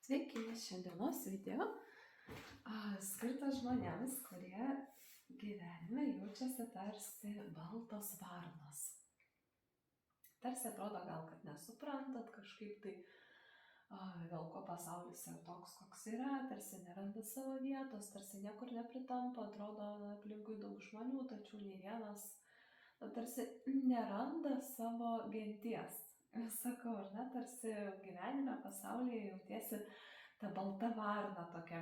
Sveiki, šiandienos video skirtas žmonėms, kurie gyvenime jaučiasi tarsi baltos varnos. Tarsi atrodo gal, kad nesuprantat kažkaip tai, dėl ko pasaulis yra toks, koks yra, tarsi neranda savo vietos, tarsi niekur nepritampa, atrodo aplinkui daug žmonių, tačiau nei vienas tarsi neranda savo genties. Sakau, ar ne, tarsi gyvenime, pasaulyje jautiesi ta balta varna tokia,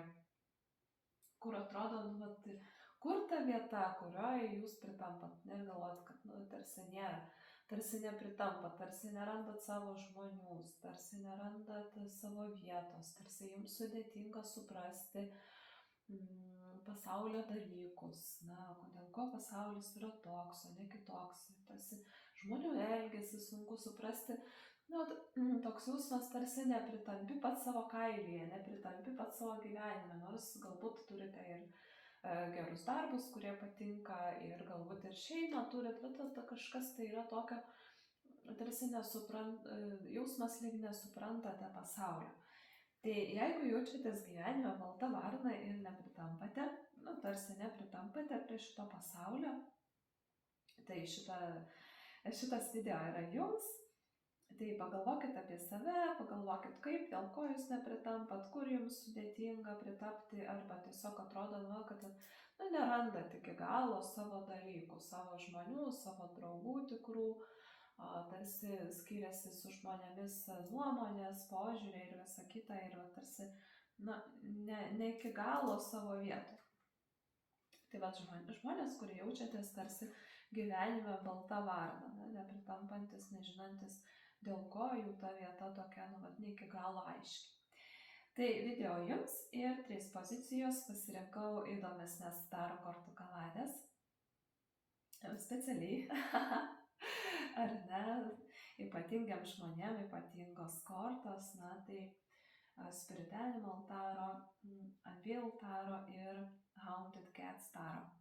kur atrodo, kur ta vieta, kurioje jūs pritampat, negalvot, kad tarsi nėra, tarsi nepritampat, tarsi nerandat savo žmonių, tarsi nerandat savo vietos, tarsi jums sudėtinga suprasti pasaulio dalykus, dėl ko pasaulis yra toks, o ne kitoks, tarsi žmonių elgesį sunku suprasti, toks jausmas tarsi nepritampi pats savo kailyje, nepritampi pats savo gyvenime, nors galbūt turite ir gerus darbus, kurie patinka, ir galbūt ir šeimą turit, bet kažkas tai yra tokio, tarsi jausmas lyg nesuprantate pasaulio. Tai jeigu jaučiatės gyvenime balta varna ir nepritampate, tarsi nepritampate prie šito pasaulio, tai šitas video yra jums. Tai pagalvokit apie save, pagalvokit kaip, dėl ko jūs nepritampat, kur jums sudėtinga pritapti, arba tiesiog atrodo, kad nerandat iki galo savo dalykų, savo žmonių, savo draugų tikrų, tarsi skiriasi su žmonėmis nuomonės, požiūriai ir visa kita, ir tarsi ne iki galo savo vietoj. Tai žmonės, kurie jaučiatės tarsi gyvenime balta varna, nepritampantis, nežinantis, dėl ko jų ta vieta tokia, ne iki galo aiški. Tai video jums ir 3 pozicijos pasirinkau įdomesnės tarot kortų kaladės. Specialiai. Ar ne, ypatingiam žmonėm, ypatingos kortos, tai Spirit Animal taro, Unveil taro ir Haunted Cats taro.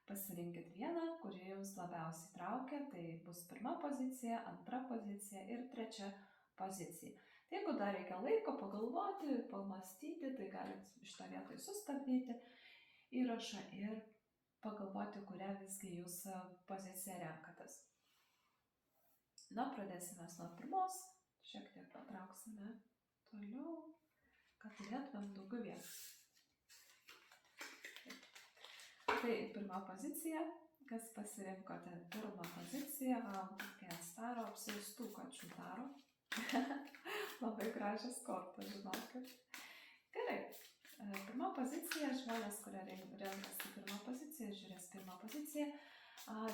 Pasirinkit vieną, kuri jums labiausiai traukia, tai bus 1 pozicija, 2 pozicija ir 3 pozicija. Tai jeigu dar reikia laiko pagalvoti, pamastyti, tai galite šitą vietą sustabdyti įrašą ir pagalvoti, kurią visgi jūs poziciją renkatės. Pradėsime nuo 1, šiek tiek patrauksime toliau, kad turėtumėm daugiau vietų. Tai 1 pozicija, kas pasirinkote 1 poziciją, Haunted Cats taro, apsiaustų kačių taro. Labai gražios kortos, žinokit. Gerai, 1 pozicija, žmonės, kurie renkasi 1 poziciją, žiūrės 1 poziciją,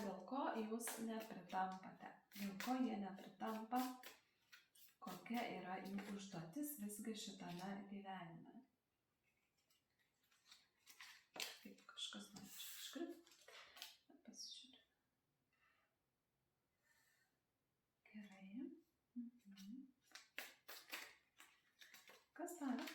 dėl ko jūs nepritampate, dėl ko jie nepritampa, kokia yra jų užduotis visgi šitame gyvenime. Kaip kažkas man čia iškrito, pasižiūrėjau. Gerai. Kas daro?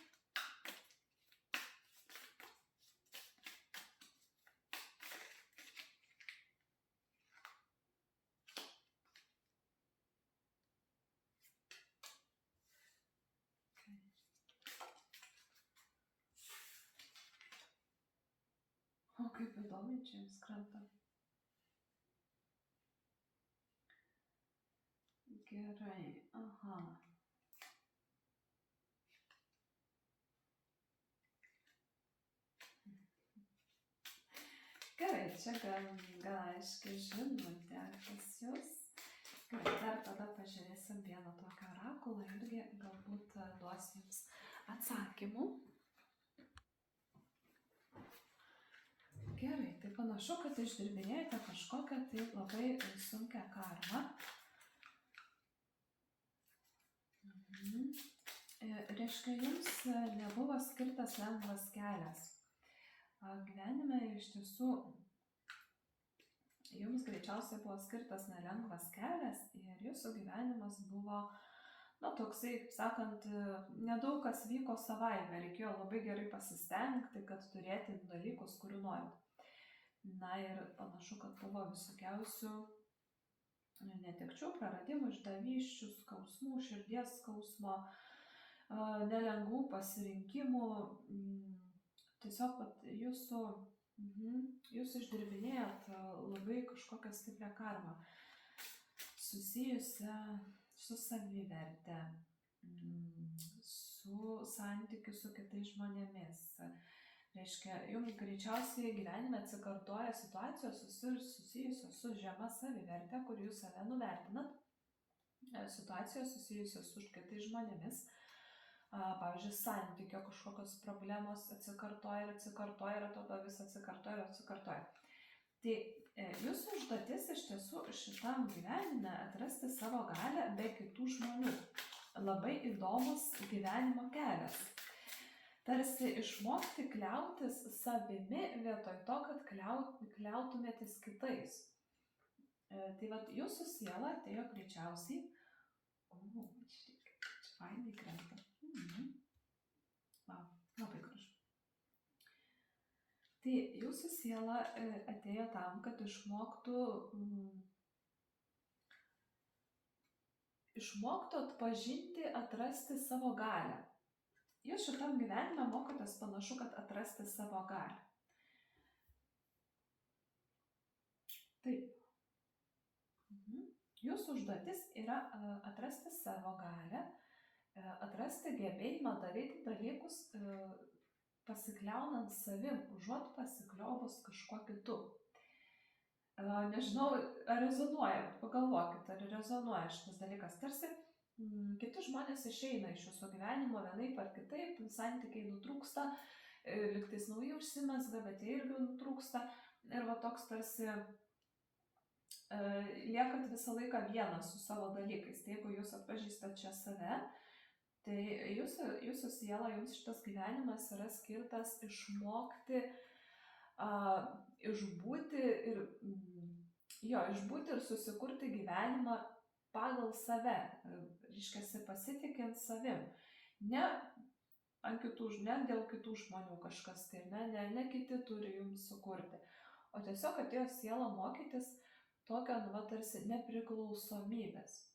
O kaip įdomu čia jums krenta. Gerai, aha. Gerai, čia gan aiškiai žinutė pas jūs. Gerai, dar tada pažiūrėsim vieną tokią orakulą irgi galbūt duos jums atsakymų. Gerai, tai panašu, kad išdirbinėjate kažkokią tai labai sunkią karmą. Reiškia, jums nebuvo skirtas lengvas kelias. Gyvenime iš tiesų jums greičiausiai buvo skirtas nelengvas kelias ir jūsų gyvenimas buvo, toksai, kaip sakant, nedaug kas vyko savaime, reikėjo labai gerai pasistengti, kad turėti dalykus, kurių norit. Ir panašu, kad buvo visokiausių netekčių, praradimų, išdavysčių, skausmų, širdies skausmo, nelengvų pasirinkimų, tiesiog jūs išdirbinėjat labai kažkokią stiprią karmą susijusią su saviverte, su santykiu su kitais žmonėmis. Reiškia, jums greičiausiai gyvenime atsikartoja situacijos susijusios su žema saviverte, kur jūs save nuvertinat, situacijos susijusios su kitais žmonėmis. Pavyzdžiui, santykio kažkokios problemos atsikartoja ir atrodo vis atsikartoja ir atsikartoja. Tai jūsų užduotis iš tiesų šitam gyvenime atrasti savo galią be kitų žmonių. Labai įdomus gyvenimo kelias. Tarsi išmokti kliautis savimi vietoj to, kad kliautumėtis kitais. Tai vat jūsų siela atėjo greičiausiai. Čia fainai krenta. Labai gražu. Tai jūsų siela atėjo tam, kad išmoktų atpažinti, atrasti savo galią. Jūs šitam gyvenime mokotės panašu, kad atrasti savo galią. Taip. Jūsų užduotis yra atrasti savo galią, atrasti gebėjimą daryti dalykus pasikliaunant savim, užuot pasikliovus kažkuo kitu. Nežinau, ar rezonuoja, pagalvokit, ar rezonuoja šitas dalykas. Tarsi kiti žmonės išeina iš jūsų gyvenimo vienaip ar kitaip, santykiai nutrūksta, lygtais nauji užsimezga, bet jie irgi nutrūksta. Ir va toks tarsi liekat visą laiką vienas su savo dalykais. Tai jeigu jūs atpažįstat čia save, tai jūsų siela, jums šitas gyvenimas yra skirtas išmokti, išbūti ir susikurti gyvenimą pagal save, reiškia pasitikint savim. Ne dėl kitų žmonių kažkas tai, ne kiti turi jums sukurti, o tiesiog atėjo siela mokytis tokio, tarsi nepriklausomybės.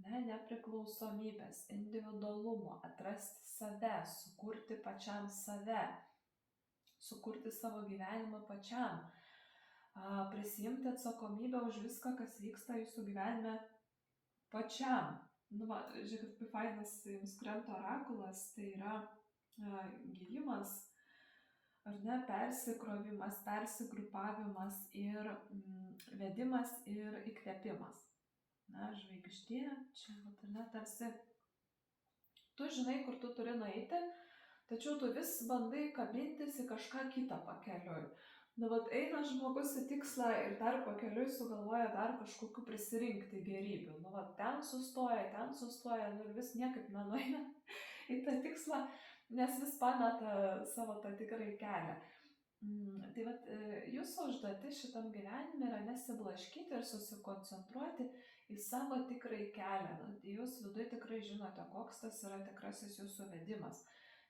Nepriklausomybės, individualumo, atrasti save, sukurti pačiam save, sukurti savo gyvenimą pačiam, prisijimti atsakomybę už viską, kas vyksta jūsų gyvenime pačiam. Žiūrėkit, kaip fainas jums krenta orakulas, tai yra gijimas, ar ne, persikrovimas, persigrupavimas ir vedimas ir įkvėpimas. Žvaigždė, čia, tarsi, tu žinai, kur tu turi nueiti, tačiau tu vis bandai kabintis į kažką kitą pakeliui. Eina žmogus į tikslą ir dar pakeliui sugalvoja dar kažkokiu prisirinkti gerybių. Ten sustoja, ir vis niekaip nenueina į tą tikslą, nes vis pameta savo tą tikrąjį kelią. Tai jūsų užduotis šitam gyvenime yra nesiblaškyti ir susikoncentruoti į savo tikrąjį kelią. Jūs viduje tikrai žinote, koks tas yra tikrasis jūsų vedimas.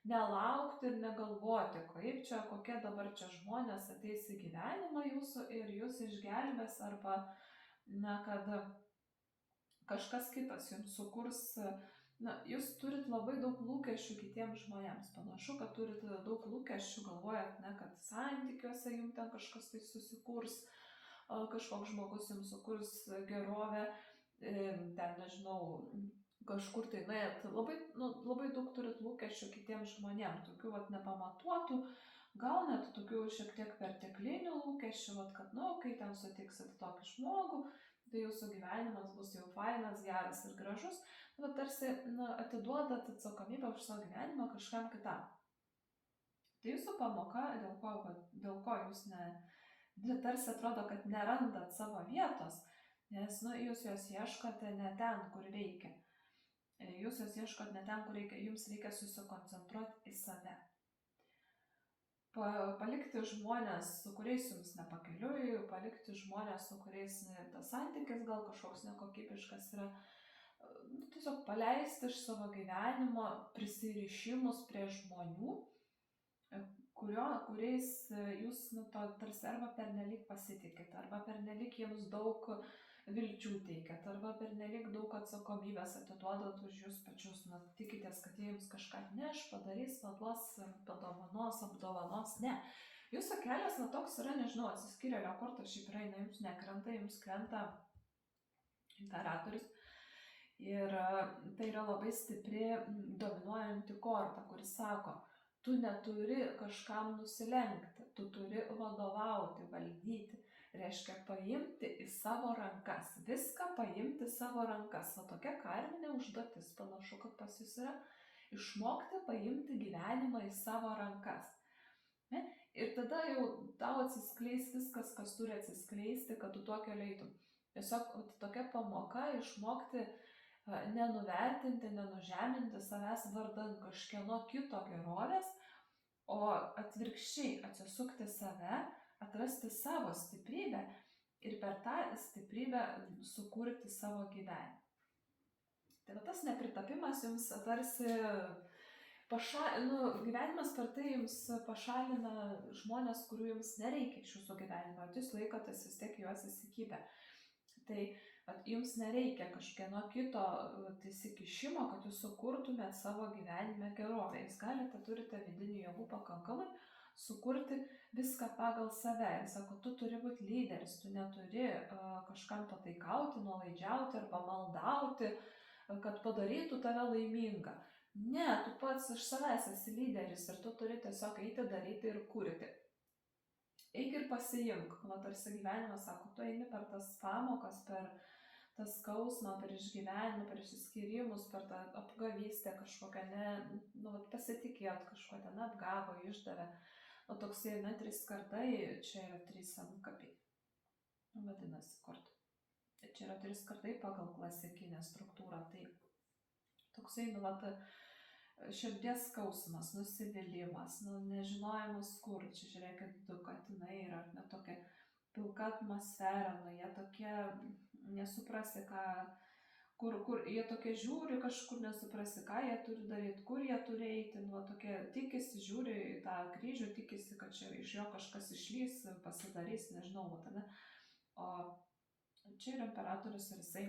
Nelaukti ir negalvoti, kokie dabar čia žmonės ateis į gyvenimą jūsų ir jūs išgelbės, arba kad kažkas kitas jums sukurs. Jūs turit labai daug lūkesčių kitiems žmonėms. Panašu, kad turit daug lūkesčių, galvojat, kad santykiuose jums ten kažkas tai susikurs, kažkoks žmogus jums sukurs gerovę, ten, nežinau, kažkur tai nuėjat. Labai daug turit lūkesčių kitiems žmonėms, tokių nepamatuotų, gal net tokių šiek tiek perteklinių lūkesčių, kad, kai ten sutiksit tokį žmogų, tai jūsų gyvenimas bus jau fainas, geras ir gražus. Tarsi atiduodat atsakomybę už savo gyvenimą kažkam kitam. Tai jūsų pamoka, dėl ko jūs tarsi atrodo, kad nerandat savo vietos, nes jūs jos ieškote ne ten, kur reikia. Jūs jos ieškot ne ten, kur reikia, jums reikia susikoncentruoti į save. Palikti žmonės, su kuriais jums nepakeliui, palikti žmonės, su kuriais tas santykis gal kažkoks nekokybiškas yra. Tiesiog paleisti iš savo gyvenimo prisirišimus prie žmonių, kuriais jūs tarsi arba pernelyg pasitikit, arba pernelyg jiems daug vilčių teikiat, arba pernelyg daug atsakomybės atiduodat už jūs pačius, tikitės, kad jie jums kažką neš, padarys, paduos, padovanos, apdovanos, ne. Jūsų kelias toks yra, nežinau, atsiskyrėlio korta šiaip praeina, jums nekrenta, jums krenta imperatorius. Ir tai yra labai stipri dominuojanti korta, kuris sako, tu neturi kažkam nusilenkti, tu turi vadovauti, valdyti. Reiškia paimti į savo rankas, viską paimti savo rankas. O tokia karminė užduotis, panašu, kad pas jūs yra, išmokti paimti gyvenimą į savo rankas. Ne? Ir tada jau tau atsiskleis viskas, kas turi atsiskleisti, kad tu tuo keliu eitum. Tiesiog tokia pamoka išmokti nenuvertinti, nenužeminti savęs vardan kažkieno kito gerovės, o atvirkščiai atsisukti save, atrasti savo stiprybę ir per tą stiprybę sukurti savo gyvenimą. Tai va tas nepritapimas jums tarsi gyvenimas per tai jums pašalina žmonės, kurių jums nereikia iš jūsų gyvenimo, jūs laikotės vis tiek juos įsikibę. Tai jums nereikia kažkieno kito įsikišimo, kad jūs sukurtumėt savo gyvenime gerovę. Jūs galite, turite vidinių jėgų pakankamai sukurti viską pagal save. Ir sako, tu turi būti lyderis, tu neturi kažkam pataikauti, nuolaidžiauti arba maldauti, kad padarytų tave laimingą. Ne, tu pats iš savęs esi lyderis ir tu turi tiesiog eiti, daryti ir kurti. Eik ir pasiimk. Tarsi gyvenimas sako, tu eini per tas pamokas, per tas skausmą, per išgyvenimą, per išsiskyrimus, per tą apgavystę kažkokią, pasitikėt kažko ten apgavo, išdavė. O toksai, 3 kardai, čia yra 3 antkapiai. Vadinasi, kortų. Čia yra 3 kardai pagal klasikinę struktūrą. Tai toksai, širdies skausmas, nusivylimas, nežinojimas kur. Čia žiūrėkit, 2 katinai yra, tokia pilka atmosfera, jie tokie nesuprasi, kur jie tokie žiūri kažkur, nesuprasi, ką jie turi daryti, kur jie turi eiti, tokie tikisi, žiūri į tą kryžių, tikisi, kad čia iš jo kažkas išlys, pasidarys, nežinau, tada. O čia yra imperatorius ir jisai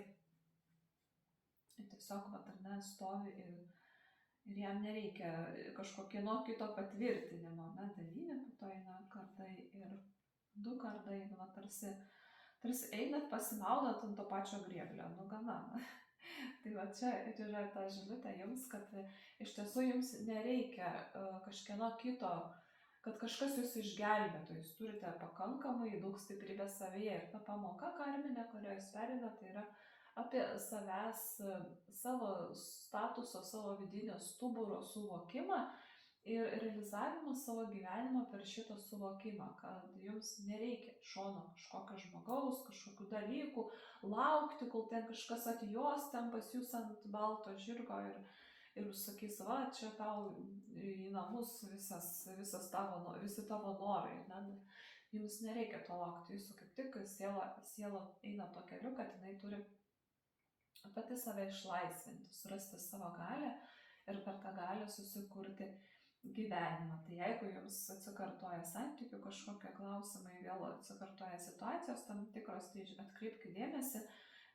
tiesiog, stovi ir jam nereikia kažkokio kito patvirtinimo, 9, po to eina kardai ir 2 kardai, tarsi einat pasimaudot ant to pačio grėblio, gana. Tai va čia yra ta žinutė jums, kad iš tiesų jums nereikia kažkieno kito, kad kažkas jūs išgelbėtų, jūs turite pakankamai daug stiprybės savyje. Ir ta pamoka karminė, kurią jūs pereinat, tai yra apie savęs, savo statuso, savo vidinio stuburo suvokimą ir realizavimą savo gyvenimo per šitą suvokimą, kad jums nereikia šono kažkokio žmogaus, kažkokių dalykų, laukti, kol ten kažkas atjos ten pas jūs ant balto žirgo ir sakys, va, čia tau į namus visi tavo norai. Jums nereikia to laukti, jūsų kaip tik siela eina to keliu, kad jinai turi pati save išlaisvinti, surasti savo galią ir per tą galią susikurti gyvenimą. Tai jeigu jums atsikartoja santykių kažkokie klausimai, vėl atsikartoja situacijos tam tikros, tai atkreipkite dėmesį,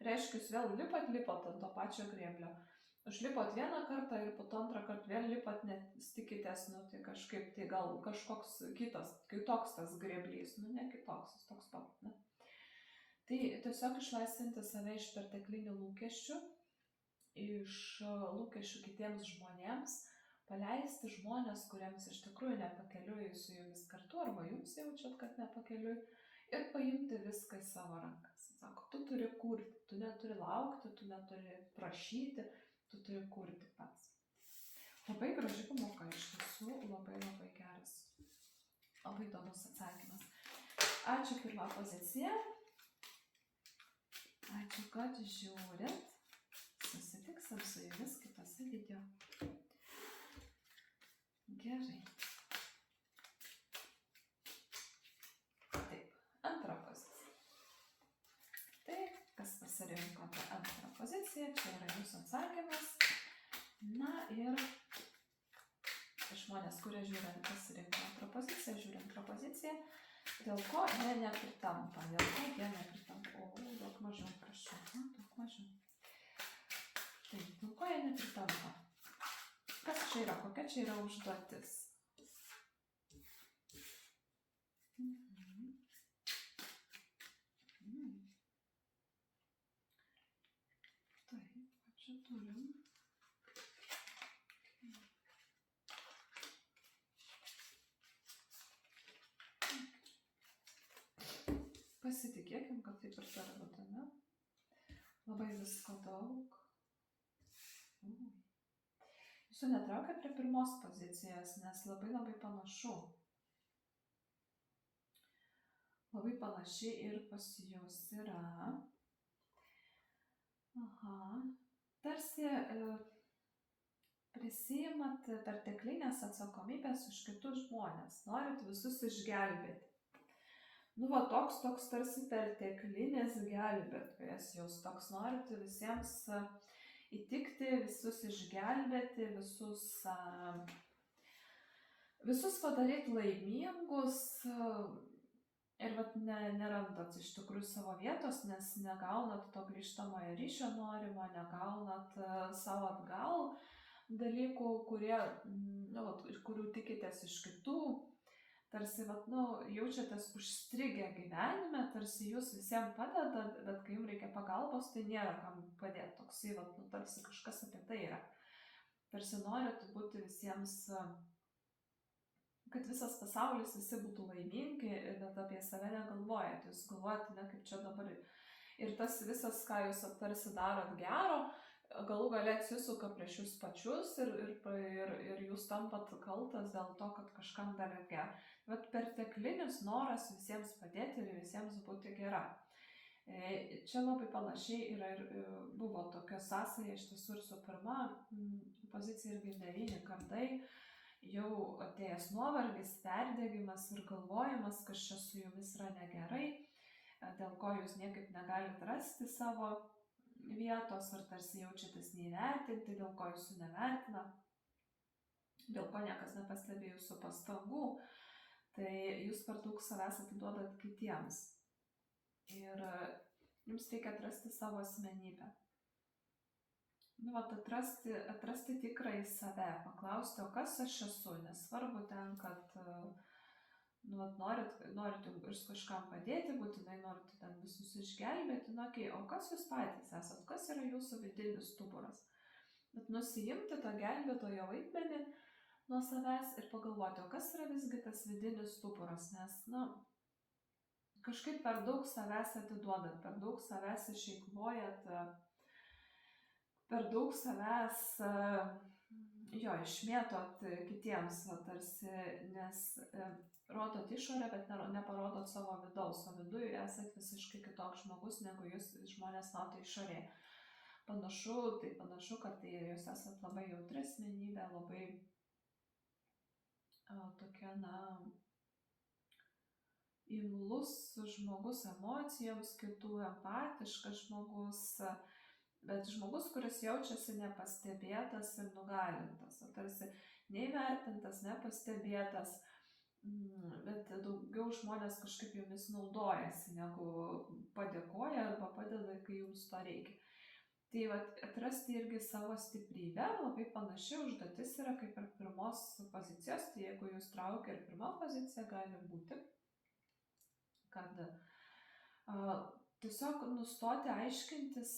reiškia, jūs vėl lipat ant to pačio grėblio. Užlipot 1 kartą ir po to 2 kartą vėl lipat, nes tikitės, tai kažkaip, tai gal kažkoks kitoks tas grėblys, ne kitoks, jis toks pat, ne? Tai tiesiog išlaisvinti save iš perteklinių lūkesčių, iš lūkesčių kitiems žmonėms, paleisti žmonės, kuriems iš tikrųjų nepakeliui su jumis kartu, arba jums jaučiat, kad nepakeliui, ir paimti viską į savo rankas. Sako, tu turi kurti, tu neturi laukti, tu neturi prašyti, tu turi kurti pats. Labai graži pamoka, iš tiesų, labai geras, labai įdomus atsakymas. Ačiū pirmą poziciją. Ačiū, kad žiūrit. Susitiksim su jumis kitose video. Gerai. Taip, 2 pozicija. Taip, kas pasirinkote 2 poziciją, čia yra jūsų atsakymas. Ir žmonės, kurie pasirinko 2 poziciją, žiūri 2 poziciją, Dėl ko jie nepritampa? O, daug mažiau, prašau. Daug mažiau. Taip, dėl ko jie nepritampa? Kas čia yra? Kokia čia yra užduotis? Taip, čia turim. Pasitikėkim, kad taip ir turi būti, ne? Labai visko daug. Jūsų netraukia prie pirmos pozicijos, nes labai panašu. Labai panaši ir pas jūs yra. Aha. Tarsi prisiimat perteklinės atsakomybės už kitus žmonės. Norit visus išgelbėti. Nu, va, toks tarsi perteklinis gelbėtojas jūs toks norit visiems įtikti, visus išgelbėti, visus padaryti laimingus ir vat nerandat iš tikrųjų savo vietos, nes negaunat to grįžtamojo ryšio norimo, negaunat savo atgal dalykų, kurių tikitės iš kitų. Tarsi, jaučiatės užstrigę gyvenime, tarsi jūs visiems padedat, bet kai jums reikia pagalbos, tai nėra kam padėti. Toksai, tarsi kažkas apie tai yra. Tarsi norit būti visiems, kad visas pasaulis, visi būtų laimingi, bet apie save negalvojat. Jūs galvojat, ne, kaip čia dabar. Ir tas visas, ką jūs tarsi darot gero, galų gale atsisuka prieš jūs pačius ir jūs tampat kaltas dėl to, kad kažkam darėt gerą. Bet perteklinis noras visiems padėti ir visiems būti gera. Čia labai panašiai yra ir buvo tokia sąsaja iš tiesų ir su pirma pozicija irgi 9 kardai. Jau atėjęs nuovargis, perdegimas ir galvojimas, kas čia su jumis yra negerai, dėl ko jūs niekaip negalit rasti savo vietos, ar tarsi jaučiatės neįvertinti, dėl ko jūsų nevertina, dėl ko niekas nepastebi jūsų pastangų, tai jūs per daug savęs atiduodat kitiems. Ir jums reikia atrasti savo asmenybę. Atrasti tikrąjį save, paklausti, o kas aš esu, nesvarbu ten, kad norit ir kažkam padėti, būtinai norit ten visus išgelbėti, o kas jūs patys esat, kas yra jūsų vidinis stuburas. Bet nusiimti tą gelbėtojo vaidmenį nuo savęs ir pagalvoti, o kas yra visgi tas vidinis stuburas, nes, kažkaip per daug savęs atiduodat, per daug savęs išeikvojat, per daug savęs išmėtot kitiems, tarsi, nes rodot išorę, bet neparodot savo vidaus, o viduje esat visiškai kitoks žmogus, negu jūs žmonės mato išorėje. Panašu, kad tai jūs esat labai jautri asmenybė, labai tokia, imlus žmogus emocijoms kitų, empatiškas žmogus, bet žmogus, kuris jaučiasi nepastebėtas ir nugalintas, tarsi neįvertintas, nepastebėtas, bet daugiau žmonės kažkaip jomis naudojasi, negu padėkoja arba padeda, kai jums to reikia. Tai atrasti irgi savo stiprybę, labai panaši užduotis yra kaip ir pirmos pozicijos, tai jeigu jūs traukia ir pirma pozicija, gali būti, kad tiesiog nustoti aiškintis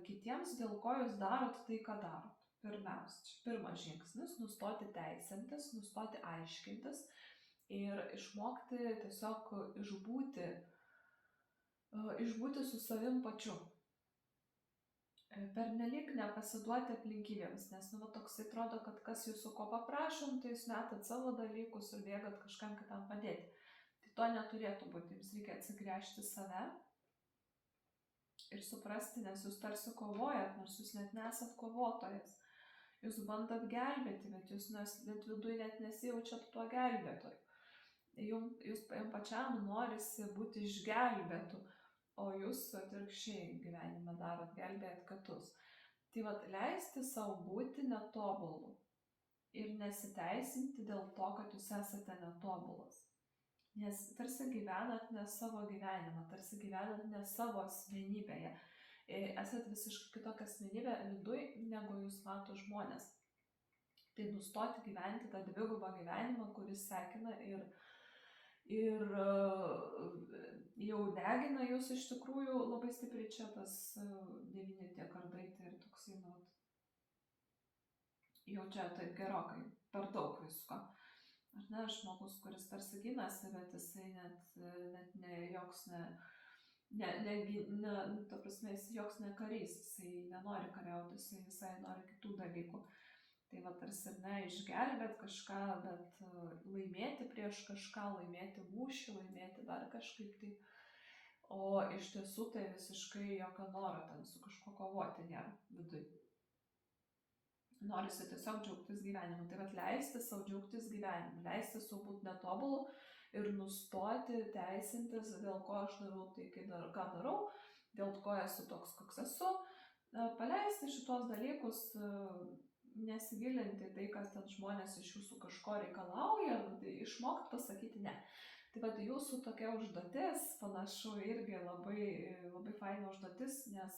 kitiems, dėl ko jūs darot tai, ką darot. Pirmiausia, pirmas žingsnis, nustoti teisintis, nustoti aiškintis ir išmokti tiesiog išbūti su savim pačiu. Pernelyg nepasiduoti aplinkybėms, nes toksai atrodo, kad kas jūsų ko paprašom, tai jūs metat savo dalykus ir bėgat kažkam kitam padėti. Tai to neturėtų būti, jums reikia atsigręžti save ir suprasti, nes jūs tarsi kovojat, nors jūs net nesat kovotojas. Jūs bandot gelbėti, bet jūs net viduje net nesijaučiat tuo gelbėtoju. Jūs pačiam norisi būti išgelbėtų, o jūs atvirkščiai gyvenime darot, gelbėjat kitus. Tai leisti savo būti netobulu ir nesiteisinti dėl to, kad jūs esate netobulas. nes tarsi gyvenat ne savo gyvenimą, tarsi gyvenat ne savo asmenybėje. Esat visiškai kitokia asmenybė viduj, negu jūs mato žmonės. Tai nustoti gyventi tą dvigubą gyvenimą, kuris sekina ir jau degina jūs iš tikrųjų labai stipriai čia tas 9 tie kardai, tai ir toksai, nu, jau čia taip gerokai, per daug visko. Ar ne, žmogus, kuris tarsi ginasi, bet jisai net ne joks ta prasme, jis joks ne karys, jisai nenori kariauti, jisai visai nori kitų dalykų. Tai va tarsi ir ne išgelbėt kažką, bet laimėti prieš kažką, laimėti mūšį, laimėti dar kažkaip tai. O iš tiesų tai visiškai jokio noro ten su kažkuo kovoti nėra viduj. Norisi tiesiog džiaugtis gyvenimu. Tai vat leisti savo džiaugtis gyvenimu, leisti savo būti netobulu ir nustoti teisintis, dėl ko aš darau tai, ką darau, dėl ko esu toks, koks esu. Paleisti šitos dalykus, nesigilinti tai, kas ten žmonės iš jūsų kažko reikalauja, tai išmokti pasakyti ne. Tai vat jūsų tokia užduotis, panašu, irgi labai, labai faina užduotis, nes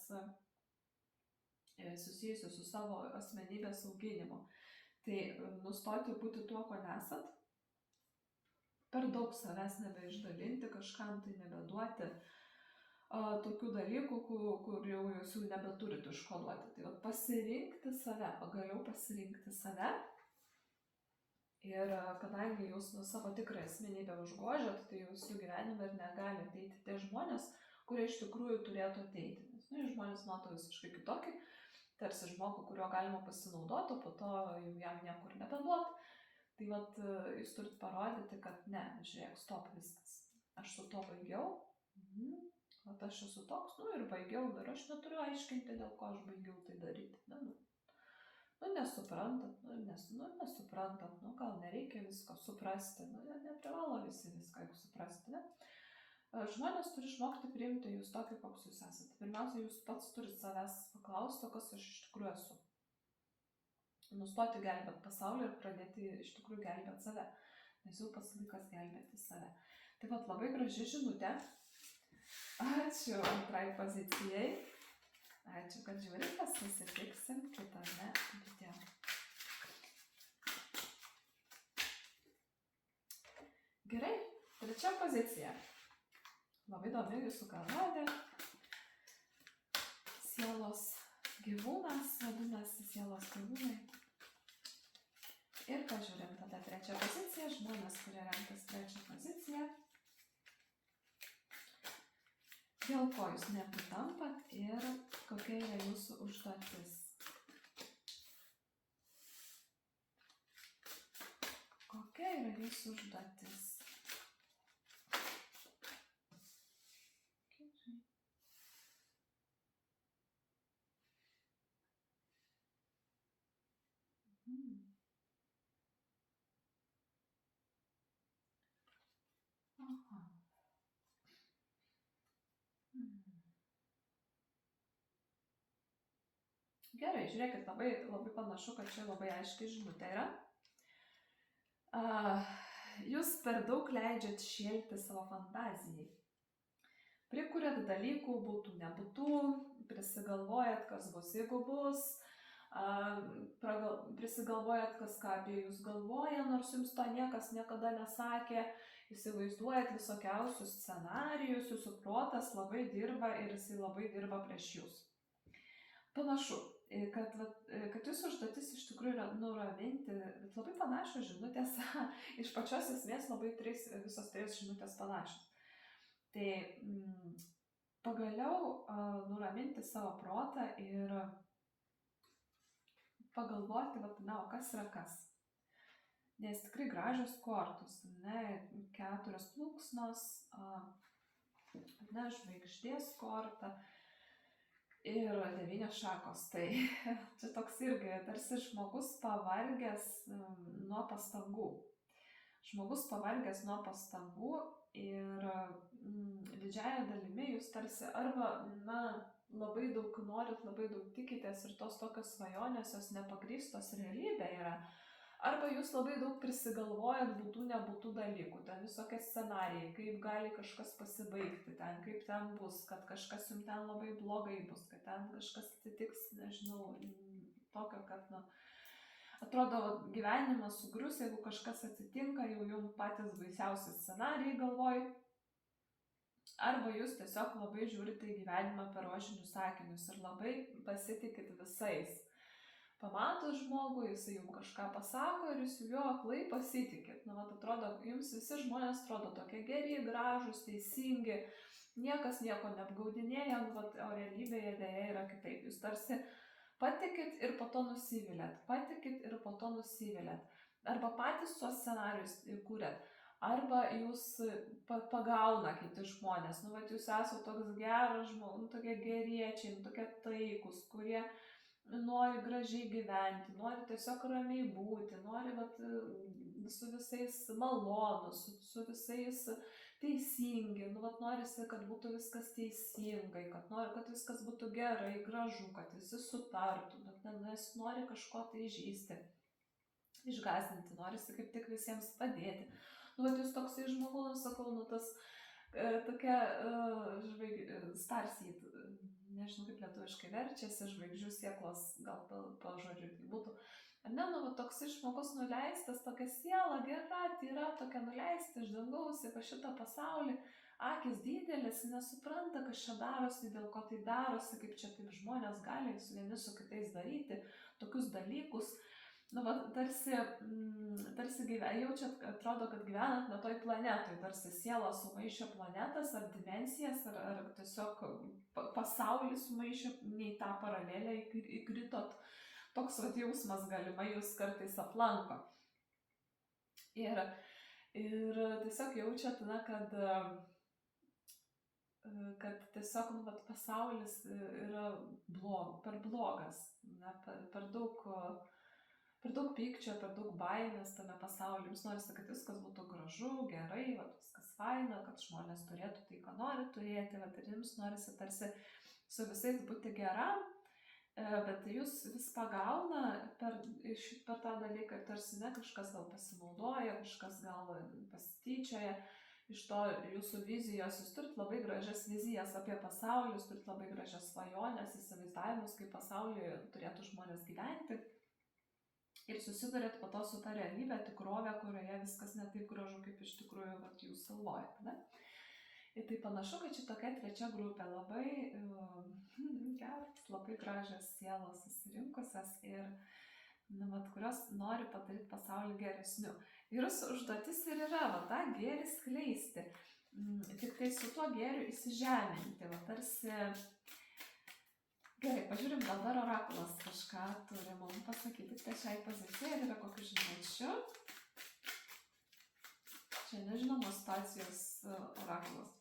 susijusi su savo asmenybės auginimu. Tai nustoti būti tuo, ko nesat, per daug savęs nebeišdalinti, kažkam tai nebeduoti tokių dalykų, kur jau jūs jau nebeturit iš ko duoti. Tai vat pasirinkti save, pagaliau pasirinkti save. Ir kadangi jūs savo tikrą asmenybę užgožėt, tai jūsų gyvenime ir negali ateiti tie žmonės, kurie iš tikrųjų turėtų ateiti. Nes žmonės mato visiškai kitokį, tarsi žmogų, kurio galima pasinaudoti, o po to jau jam niekur nebeduot. Tai vat jūs turit parodyti, kad ne, žiūrėk, stop, viskas. Aš su to baigiau, vat aš esu toks, ir baigiau, ir aš neturiu aiškinti, dėl ko aš baigiau tai daryti. Nesuprantat, nesuprantat, gal nereikia visko suprasti, neprivalo visi viską suprasti, ne? Žmonės turi išmokti priimti jūs tokį, koks jūs esate. Pirmiausia, jūs pats turit savęs paklausti, kas aš iš tikrųjų esu. Nustoti gelbėti pasaulį ir pradėti iš tikrųjų gelbėti save. Nes jau pats laikas gelbėti save. Taip pat labai graži žinutė. Ačiū antrai pozicijai. Ačiū, kad žiūrite, susitiksim kitame video. Gerai, trečia pozicija. Labai įdomi jūsų karalė. Sielos gyvūnas, vadinasi sielos gyvūnai. Ir pažiūrim tada trečią poziciją, žmonės, kurie renkas trečią poziciją. Dėl ko jūs nepritampat ir kokia yra jūsų užduotis. Kokia yra jūsų užduotis? Aha. Gerai, žiūrėkit, labai panašu, kad čia labai aiškiai žinutė yra. Jūs per daug leidžiat šėlti savo fantazijai. Prikuriat dalykų, būtų nebūtų, prisigalvojat, kas bus, jeigu bus, prisigalvojat, kas ką apie jūs galvoja, nors jums to niekas niekada nesakė, įsivaizduojat visokiausius scenarijus, jūsų protas labai dirba ir jisai labai dirba prieš jūs. Panašu, kad jūsų užduotis iš tikrųjų yra nuraminti, bet labai panašios žinutės, iš pačios esmės labai visos trys žinutės panašios. Tai pagaliau nuraminti savo protą ir pagalvoti, o kas yra kas. Nes tikrai gražios kortos, 4 plunksnos, žvaigždės korta ir 9 šakos. Tai čia toks irgi tarsi žmogus pavargęs nuo pastangų. Žmogus pavargęs nuo pastangų ir didžiąja dalimi jūs tarsi arba, labai daug norit, labai daug tikitės ir tos tokios svajonės, jos nepagrįstos realybė yra, Arba jūs labai daug prisigalvojat būtų nebūtų dalykų, ten visokie scenarijai, kaip gali kažkas pasibaigti ten, kaip ten bus, kad kažkas jums ten labai blogai bus, kad ten kažkas atsitiks, nežinau, tokio, kad, atrodo, gyvenimas sugrius, jeigu kažkas atsitinka, jau jums patys baisiausi scenarijai galvoj. Arba jūs tiesiog labai žiūrite į gyvenimą per rožinius sakinius ir labai pasitikit visais. Pamatot žmogų, jisai jums kažką pasako ir jūs jo aklai pasitikit. Atrodo, jums visi žmonės atrodo tokie geri, gražūs, teisingi, niekas nieko neapgaudinėja, o realybėje dėja yra kitaip. Jūs tarsi patikit ir po to nusivilėt, patikit ir po to nusivilėt. Arba patys tuos scenarius kūrėt, arba jūs pagauna kiti žmonės. Jūs esate toks geras žmogus, tokie geriečiai, tokie taikus, kurie nori gražiai gyventi, nori tiesiog ramiai būti, nori su visais malonus, su visais teisingi, norisi, kad būtų viskas teisingai, kad viskas būtų gerai, gražu, kad visi sutartų, nes nori kažko tai įžeisti, išgąsdinti, norisi kaip tik visiems padėti. Jūs toksai žmogus, sakau, tas tokia starseed, nežinau kaip lietuviškai verčiasi, žvaigždžių sieklos, gal pažodžiu tai būtų. Ar ne, toksai žmogus nuleistas, tokia siela gera, tyra, tokia nuleista iš dangaus į šitą pasaulį, akis didelis, nesupranta, kas čia darosi, dėl ko tai darosi, kaip čia taip žmonės gali vieni su kitais daryti tokius dalykus. Tarsi jaučiat, atrodo, kad gyvenat ne toj planetoj, tarsi siela sumaišė planetas ar dimensijas, ar tiesiog pasaulį sumaišė, nei tą paralelę įkritot. Toks jausmas galimai jūs kartais aplanko. Ir tiesiog jaučiat, kad tiesiog pasaulis yra per blogas, per daug pykčio, per daug baimės tame pasaulyje. Jums norisi, kad viskas būtų gražu, gerai, viskas faina, kad žmonės turėtų tai, ką nori turėti, ir jums norisi tarsi su visais būti geram, bet jūs vis pagauna per tą dalyką, tarsi ne kažkas gal pasinaudoja, kažkas gal pasityčioja iš to jūsų vizijos. Jūs turit labai gražias vizijas apie pasaulį, jūs turit labai gražias svajonės, įsivaizdavimus, kaip pasaulyje turėtų žmonės gyventi. Ir susidurėt po to su ta realybė, tikrovė, kurioje viskas ne taip gražu, kaip iš tikrųjų jūs galvojate. Ne? Ir tai panašu, kad šitokia trečia grupė labai geras, labai gražios sielos susirinkusios ir kurios nori padaryti pasaulį geresniu. Ir jūsų užduotis ir yra tą gėrį skleisti, tik tai su tuo gėriu įsižeminti, tarsi. Gerai, pažiūrim, dabar orakulas kažką turi mums pasakyti trečiai pozicijai, ar yra kokių žinučių. Čia nežinomos situacijos orakulas.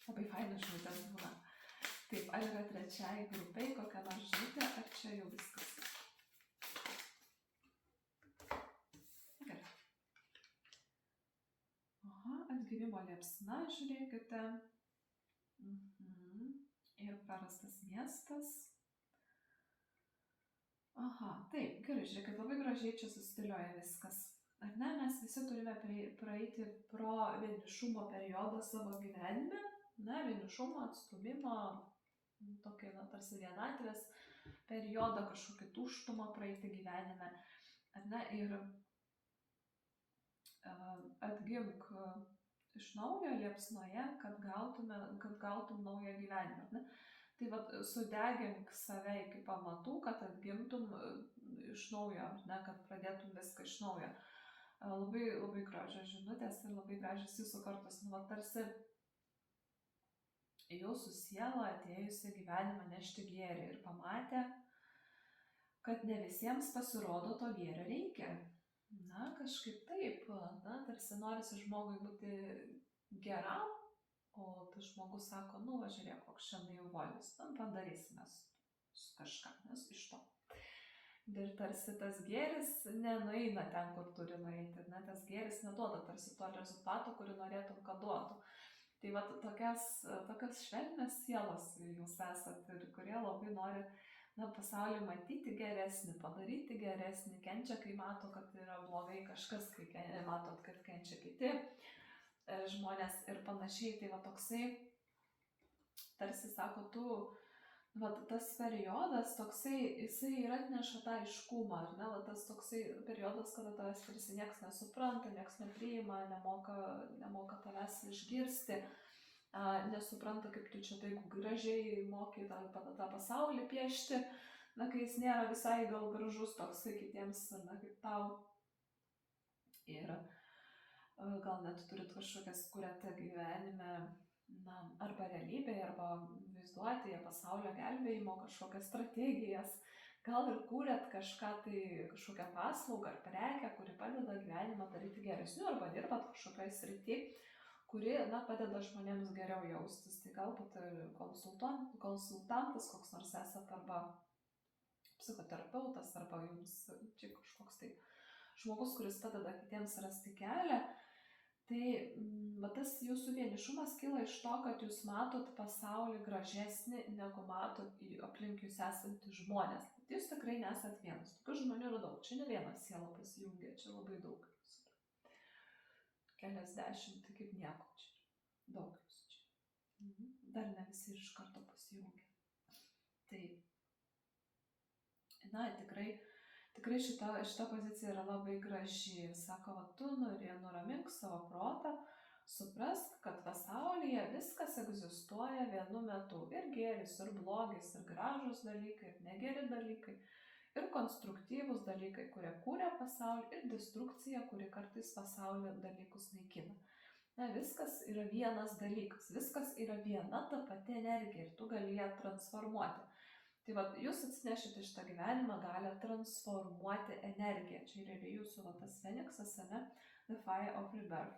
Labai fainas žinutės būna. Taip, ar yra trečiai grupiai kokia nors žinutė, ar čia jau viskas? Gerai. Aha, atgimimo liepsna, žiūrėkite. Ir prarastas miestas. Aha, taip, gerai, žiūrėkit, labai gražiai čia susidėlioja viskas. Ar ne, mes visi turime praeiti pro vienišumo periodą savo gyvenime, vienišumo, atstūmimo, tokį, tarsi vienatvės periodą, kažkokį tuštumą praeiti gyvenime. Ar ne, ir atgimk iš naujo liepsnoje, kad gautum naują gyvenimą. Ne? Tai sudegink save iki pamatų, kad atgimtum iš naujo, ne? Kad pradėtum viską iš naujo. Labai, labai gražios žinutės ir labai gražios jūsų kartos. Tarsi jūsų siela atėjusi gyvenimą nešti gėrį ir pamatė, kad ne visiems pasirodo to gėrio reikia. Kažkaip taip, tarsi norisi žmogui būti geram, o tas žmogus sako, žiūrėk, koks čia naivuolis, padarysime kažką, nes iš to. Ir tarsi tas gėris nenueina ten, kur turi nueiti, tas gėris neduoda tarsi to rezultato, kurį norėtum, kad duotų. Tai tokias švelnias sielos jūs esat ir kurie labai nori pasaulį matyti geresnį, padaryti geresnį, kenčia, kai mato, kad yra blogai kažkas, kai matot, kad kenčia kiti žmonės ir panašiai. Tai va toksai, tarsi sako, tas periodas toksai, jisai ir atneša tą aiškumą, ar ne, tas toksai periodas, kada tavęs tarsi nieks nesupranta, nieks nepriima, nemoka tavęs išgirsti, nesupranta, kaip tu čia taip gražiai moki tą pasaulį piešti, kai jis nėra visai gal gražus toksai kitiems, kaip tau. Ir gal net turit kažkokias kuriate gyvenime, arba realybėje, arba vaizduotėje pasaulio gelbėjimo kažkokias strategijas, gal ir kūrėt kažką, tai kažkokią paslaugą ar prekę, kuri padeda gyvenimą daryti geresniu, arba dirbat kažkokioj srity, kuri padeda žmonėms geriau jaustis. Tai galbūt konsultantas koks nors esat, arba psichoterapeutas, arba jums čia kažkoks tai žmogus, kuris padeda kitiems rasti kelią. Tai tas jūsų vienišumas kyla iš to, kad jūs matot pasaulį gražesnį, negu matot aplink jūs esantys žmonės. Tai jūs tikrai nesat vienas. Tokių žmonių yra daug. Čia ne viena siela pasijungia, čia labai daug. Keliasdešimt, tai kaip nieko čia. Daug jūsų čia. Dar ne visi iš karto pasijungia. Tai, tikrai šita pozicija yra labai graži. Sako, tu nuramink savo protą, suprask, kad pasaulyje viskas egzistuoja vienu metu. Ir gėris, ir blogis, ir gražus dalykai, ir negeri dalykai, ir konstruktyvūs dalykai, kurie kūrė pasaulį, ir destrukcija, kuri kartais pasaulio dalykus naikina. Viskas yra vienas dalykas, viskas yra viena ta pati energija ir tu gali ją transformuoti. Tai jūs atsinešite šitą gyvenimą, gali transformuoti energiją. Čia yra jūsų tas Feniksas, the fire of rebirth.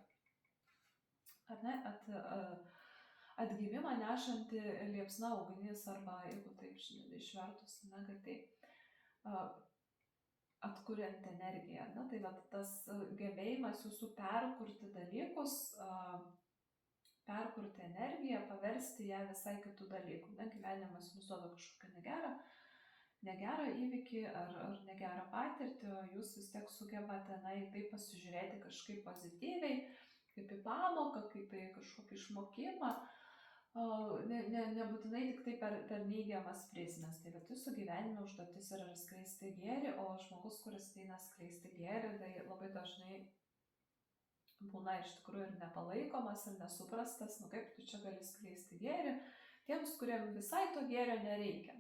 Atgimimą nešanti liepsna ugnis, arba jeigu taip išvertus, kad tai atkuriant energiją. Tai tas gebėjimas jūsų perkurti dalykus, perkurti energiją, paversti ją visai kitų dalykų. Gyvenimas jums duoda kažkokią negerą įvykį ar negerą patirtį, o jūs vis tiek sugebate į tai pasižiūrėti kažkaip pozityviai, kaip į pamoką, kaip į kažkokį išmokimą, nebūtinai tik tai per neigiamas prizmes. Tai jūsų gyvenime užduotis yra skleisti gėrį, o žmogus, kuris eina skleisti gėrį, tai labai dažnai būna iš tikrųjų ir nepalaikomas, ir nesuprastas, kaip tu čia gali skleisti gėrį tiems, kuriem visai to gėrio nereikia.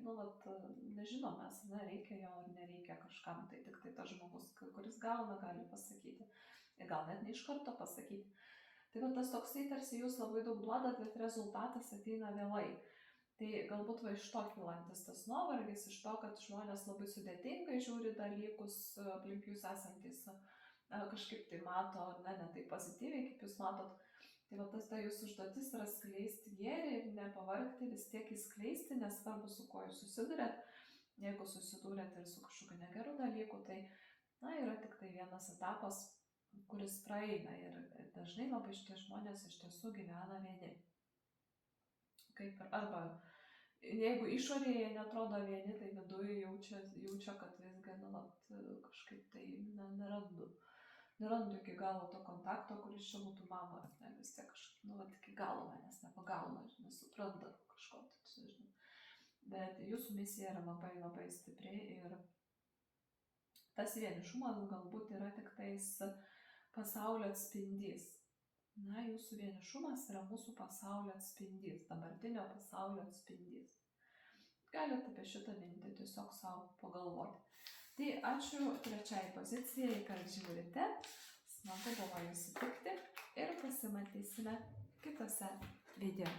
Nežinom mes, reikia jo ar nereikia kažkam, tai tik tai tas žmogus, kuris gauna, gali pasakyti. Ir gal net ne iš karto pasakyti. Tai tas toksai tarsi jūs labai daug duodat, bet rezultatas ateina vėlai. Tai galbūt iš to kylantis tas nuovargis, iš to, kad žmonės labai sudėtingai žiūri dalykus aplink jūs esantys, kažkaip tai mato, ne taip pozityviai, kaip jūs matot. Tai ta jūsų užduotis yra skleisti gėrį ir nepavargti, vis tiek įskleisti, nesvarbu su kuo jūs susidurėt. Jeigu susidūrėt ir su kažkokiu negeru dalyku, tai yra tik tai vienas etapas, kuris praeina, ir dažnai labai šitie žmonės iš tiesų gyvena vieni. Arba jeigu išorėje netrodo vieni, tai viduje jaučia, kad visgi kažkaip tai nerandu iki galo to kontakto, kuris čia būtų mano, vis tiek kažkaip, iki galo manęs nepagauna, nesupranta kažko. Bet jūsų misija yra labai labai stipri, ir tas vienišumas galbūt yra tik tais pasaulio atspindys. Jūsų vienišumas yra mūsų pasaulio atspindys, dabartinio pasaulio atspindys. Galite apie šitą mintį tiesiog savo pagalvoti. Tai ačiū trečiai pozicijai, kad žiūrite. Smagu buvo jūs sutikti ir pasimatysime kitose video.